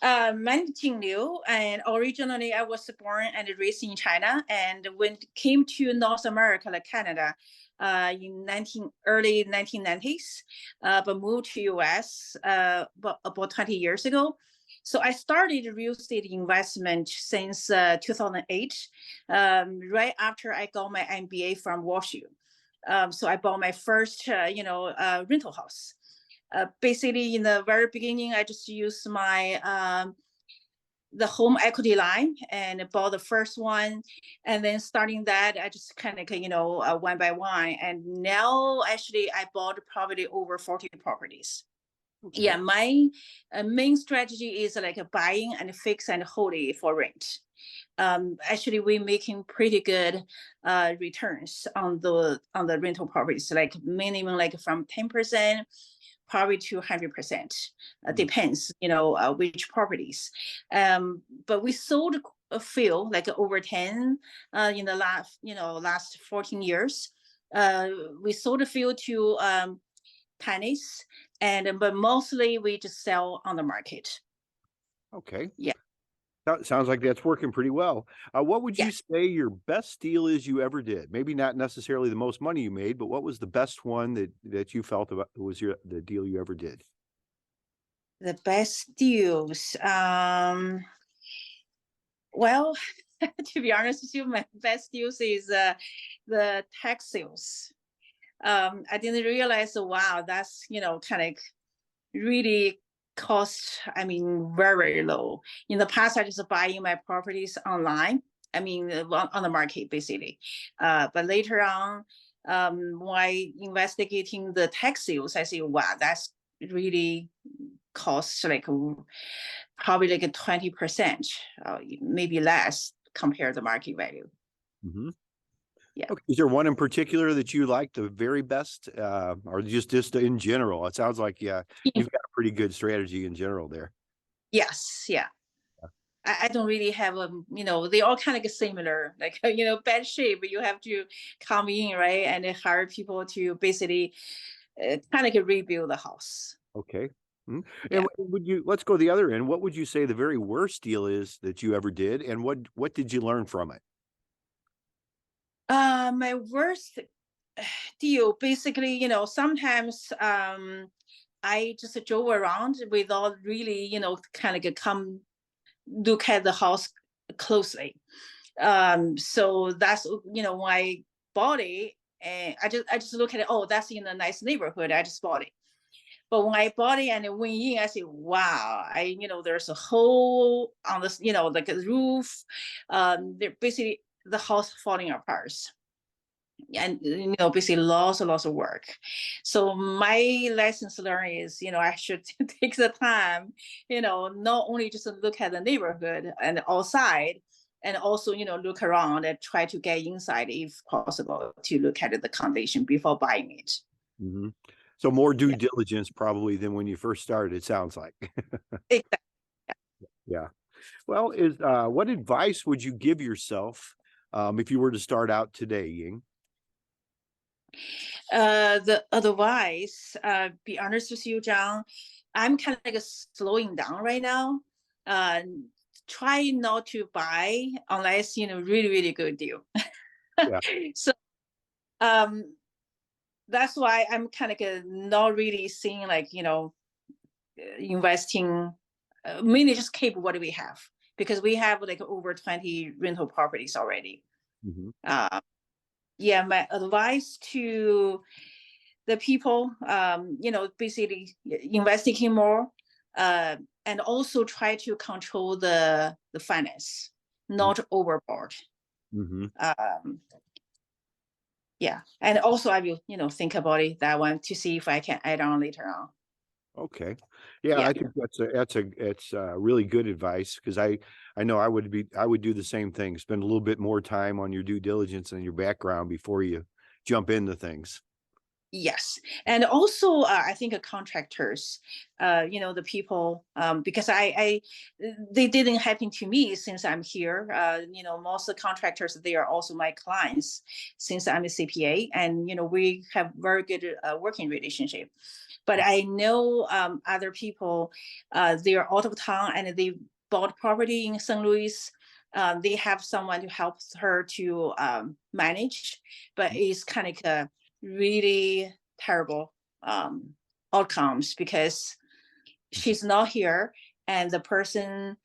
My name is Jing Liu, and originally I was born and raised in China, and when came to North America, like Canada, in early 1990s, but moved to US about 20 years ago. So I started real estate investment since 2008, right after I got my MBA from WashU. So I bought my first, rental house. Basically, in the very beginning, I just used my the home equity line and bought the first one, and then starting that, I just kind of one by one, and now actually I bought probably over 40 properties. Okay. Yeah, my main strategy is like buying and fix and hold it for rent. Actually, we're making pretty good returns on the rental properties, like minimum like from 10% probably to 100%. Depends, which properties. But we sold a few, like over 10, in the last 14 years. We sold a few to tenants, but mostly we just sell on the market. Okay. Yeah. Sounds like that's working pretty well. What would Yeah. you say your best deal is you ever did? Maybe not necessarily the most money you made, but what was the best one that you felt about was the deal you ever did? The best deals. Well, to be honest with you, my best deals is the tech sales. I didn't realize, wow, that's kind of really cost. I mean, very, very low. In the past, I just buying my properties online. I mean, on the market basically. But later on, while investigating the tech sales, I say, wow, that's really costs like probably like a 20%, maybe less compared to the market value. Mm-hmm. Yeah. Okay. Is there one in particular that you like the very best, or just in general? It sounds like, yeah, you've got a pretty good strategy in general there. Yes. Yeah. I don't really have they all kind of get similar, like bad shape. You have to come in, right, and hire people to basically kind of rebuild the house. Okay. Mhm. Yeah. And let's go the other end. What would you say the very worst deal is that you ever did, and what did you learn from it? My worst deal, basically, sometimes I just drove around without really, kind of come look at the house closely. So that's when I bought it, and I just look at it. Oh, that's in a nice neighborhood. I just bought it. But when I bought it and it went in, I said, "Wow!" There's a hole on this, like a roof. They're basically the house falling apart, and basically lots and lots of work. So my lessons learned is, I should take the time, not only just look at the neighborhood and outside, and also look around and try to get inside if possible to look at the condition before buying it. Mhm. So more due Yeah. diligence probably than when you first started, it sounds like. Exactly. Yeah. Well, what advice would you give yourself if you were to start out today, Ying? The advice, be honest with you, John, I'm kind of like slowing down right now. Uh, Try not to buy unless really really good deal. Yeah. So um, that's why I'm kind of not really seeing like investing. Mainly just keep what we have because we have like over 20 rental properties already. Mhm. Uh, yeah, my advice to the people, basically investigating more, and also try to control the finance, not overboard. Mhm. Um, yeah, and also I will, think about it that one to see if I can add on later on. Okay. Yeah, Yeah, I think that's really good advice because I know I would do the same thing. Spend a little bit more time on your due diligence and your background before you jump into things. Yes, and also I think contractors, the people, because they didn't happen to me since I'm here. Most of the contractors, they are also my clients since I'm a CPA, and we have very good working relationship. But I know other people, they are out of town and they bought property in St. Louis. They have someone who helps her to manage, but it's kind of really terrible outcomes because she's not here and the person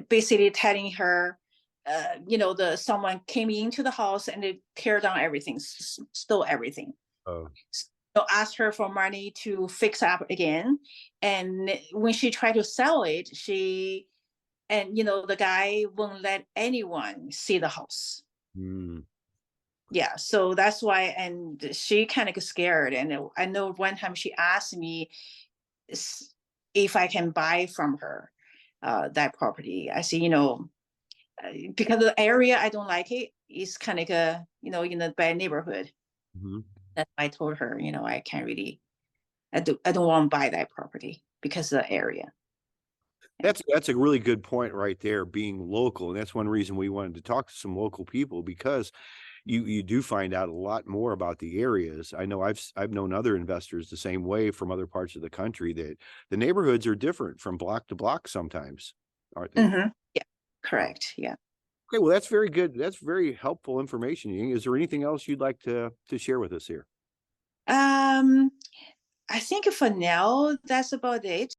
basically telling her the someone came into the house and they tear down everything, stole everything. Oh, So asked her for money to fix up again, and when she tried to sell it, the guy won't let anyone see the house. mm, Yeah, so that's why, and she kind of scared. And I know one time she asked me if I can buy from her that property. I see, because the area I don't like it. It's kind of in a bad neighborhood. mhm. That's why I told her, I can't really, I don't want to buy that property because of the area. Yeah. That's a really good point right there, being local. And that's one reason we wanted to talk to some local people, because you do find out a lot more about the areas. I know I've known other investors the same way from other parts of the country, that the neighborhoods are different from block to block sometimes, aren't they? Yeah, correct. Yeah. Okay, well, that's very good. That's very helpful information, Ying. Is there anything else you'd like to share with us here? Um, I think for now, that's about it.